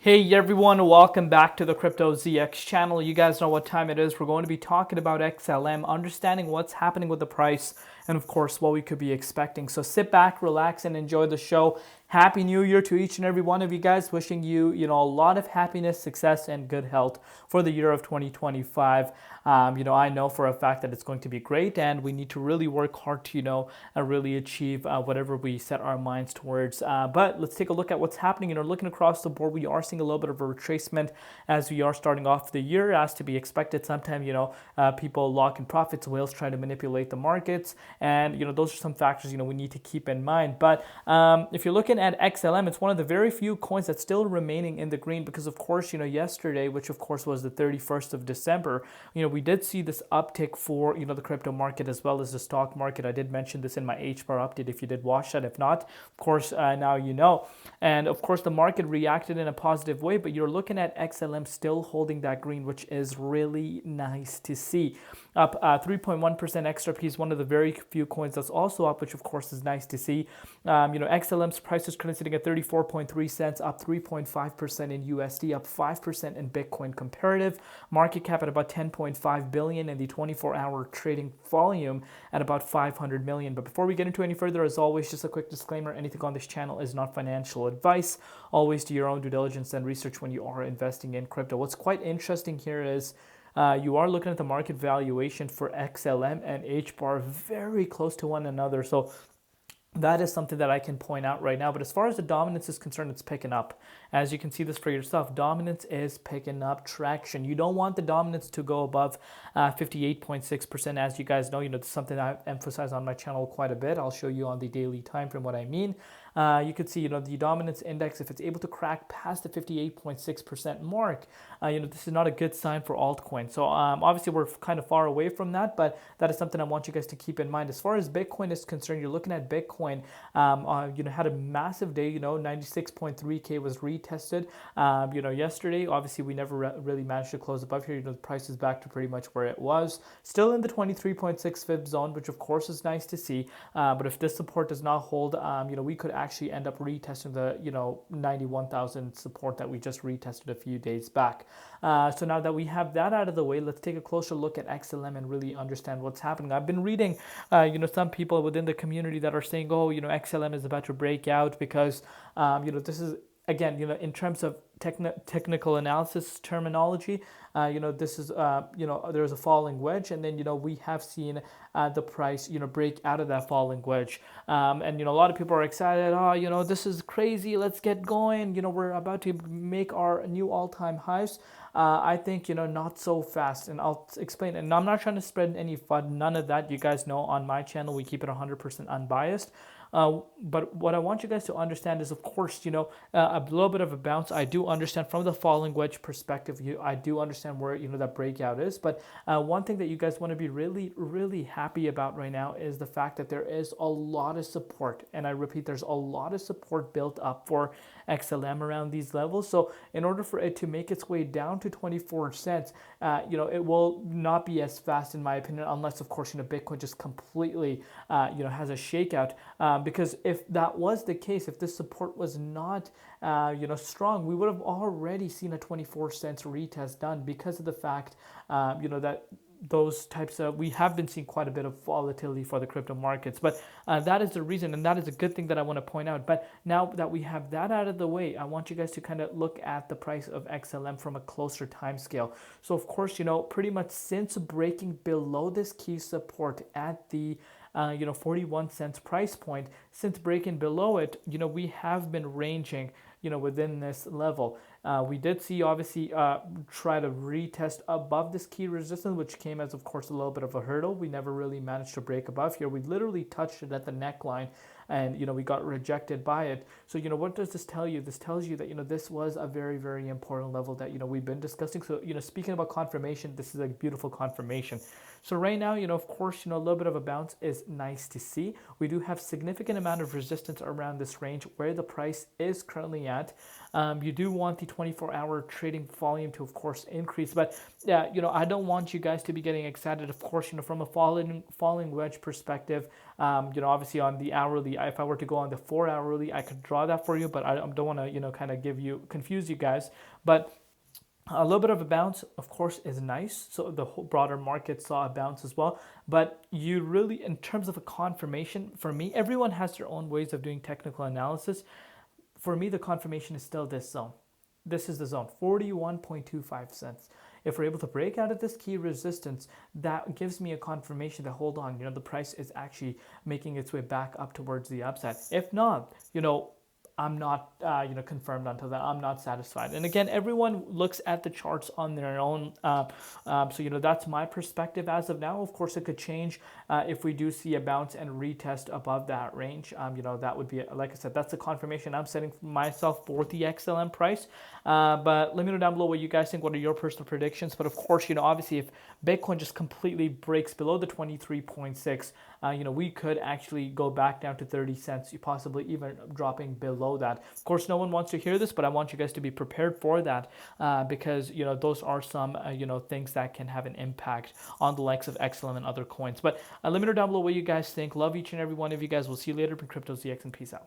Hey everyone, welcome back to the Crypto ZX channel. You guys know what time it is. We're going to be talking about XLM, understanding what's happening with the price, and of course what we could be expecting. So sit back, relax, and enjoy the show. Happy New Year to each and every one of you guys. Wishing you, a lot of happiness, success, and good health for the year of 2025. I know for a fact that it's going to be great, and we need to really work hard to, really achieve whatever we set our minds towards. But let's take a look at what's happening. Looking across the board, we are seeing a little bit of a retracement as we are starting off the year, as to be expected. Sometimes, people lock in profits, whales try to manipulate the markets, and those are some factors we need to keep in mind. But if you're looking at XLM, it's one of the very few coins that's still remaining in the green because, of course, yesterday, which of course was the 31st of December, we did see this uptick for the crypto market as well as the stock market. I did mention this in my HBAR update if you did watch that. If not, of course, now you know. And of course, the market reacted in a positive way, but you're looking at XLM still holding that green, which is really nice to see. Up 3.1% extra piece, one of the very few coins that's also up, which of course is nice to see. XLM's price is currently sitting at 34.3 cents, up 3.5% in USD, up 5% in Bitcoin comparative. Market cap at about 10.5 billion, and the 24-hour trading volume at about 500 million. But before we get into any further, as always, just a quick disclaimer: anything on this channel is not financial advice. Always do your own due diligence and research when you are investing in crypto. What's quite interesting here is you are looking at the market valuation for XLM and HBAR very close to one another. So that is something that I can point out right now. But as far as the dominance is concerned, it's picking up. As you can see this for yourself, dominance is picking up traction. You don't want the dominance to go above 58.6%. As you guys know, this is something I've emphasized on my channel quite a bit. I'll show you on the daily time frame what I mean. You could see, the dominance index, if it's able to crack past the 58.6% mark, this is not a good sign for altcoins. So obviously we're kind of far away from that, but that is something I want you guys to keep in mind. As far as Bitcoin is concerned, you're looking at Bitcoin, had a massive day. 96.3K was retested. Yesterday, obviously we never really managed to close above here. The price is back to pretty much where it was, still in the 23.6 fib zone, which of course is nice to see. But if this support does not hold, we could actually end up retesting the 91,000 support that we just retested a few days back. So now that we have that out of the way, let's take a closer look at XLM and really understand what's happening. I've been reading some people within the community that are saying, oh, XLM is about to break out because this is, again, in terms of technical analysis terminology, this is, there's a falling wedge, and then, we have seen the price, break out of that falling wedge. And, a lot of people are excited. Oh, this is crazy. Let's get going. We're about to make our new all-time highs. I think, not so fast, and I'll explain. And I'm not trying to spread any FUD, none of that. You guys know on my channel, we keep it 100% unbiased. But what I want you guys to understand is, of course, a little bit of a bounce. I do understand from the falling wedge perspective. I do understand where, that breakout is. But one thing that you guys want to be really, really happy about right now is the fact that there is a lot of support. And I repeat, there's a lot of support built up for XLM around these levels. So in order for it to make its way down to 24 cents, it will not be as fast, in my opinion, unless, of course, Bitcoin just completely, has a shakeout. Because if that was the case, if this support was not, strong, we would have already seen a 24 cents retest done because of the fact, that those types of, we have been seeing quite a bit of volatility for the crypto markets. But that is the reason, and that is a good thing that I want to point out. But now that we have that out of the way, I want you guys to kind of look at the price of XLM from a closer time scale. So of course, pretty much since breaking below this key support at the 41 cents price point, since breaking below it, we have been ranging, within this level. We did see, obviously, try to retest above this key resistance, which came as, of course, a little bit of a hurdle. We never really managed to break above here. We literally touched it at the neckline, and, we got rejected by it. So, what does this tell you? This tells you that, this was a very, very important level that, we've been discussing. So, speaking about confirmation, this is a beautiful confirmation. So right now, of course, a little bit of a bounce is nice to see. We do have significant amount of resistance around this range where the price is currently at. You do want the 24-hour trading volume to, of course, increase. But yeah, I don't want you guys to be getting excited. Of course, from a falling wedge perspective, obviously on the hourly, if I were to go on the 4-hourly, I could draw that for you, but I don't want to, kind of confuse you guys. But a little bit of a bounce, of course, is nice. So the whole broader market saw a bounce as well. But you really, in terms of a confirmation, for me, everyone has their own ways of doing technical analysis. For me, the confirmation is still this zone. This is the zone, 41.25 cents. If we're able to break out of this key resistance, that gives me a confirmation that, hold on, the price is actually making its way back up towards the upside. If not, I'm not, confirmed until that. I'm not satisfied. And again, everyone looks at the charts on their own. So, that's my perspective as of now. Of course, it could change if we do see a bounce and retest above that range. That would be, like I said, that's the confirmation I'm setting for myself for the XLM price. But let me know down below what you guys think. What are your personal predictions? But of course, obviously, if Bitcoin just completely breaks below the 23.6, we could actually go back down to 30 cents, possibly even dropping below that. Of course, no one wants to hear this, but I want you guys to be prepared for that because, those are some, things that can have an impact on the likes of XLM and other coins. But let me know down below what you guys think. Love each and every one of you guys. We'll see you later in Crypto ZX, and peace out.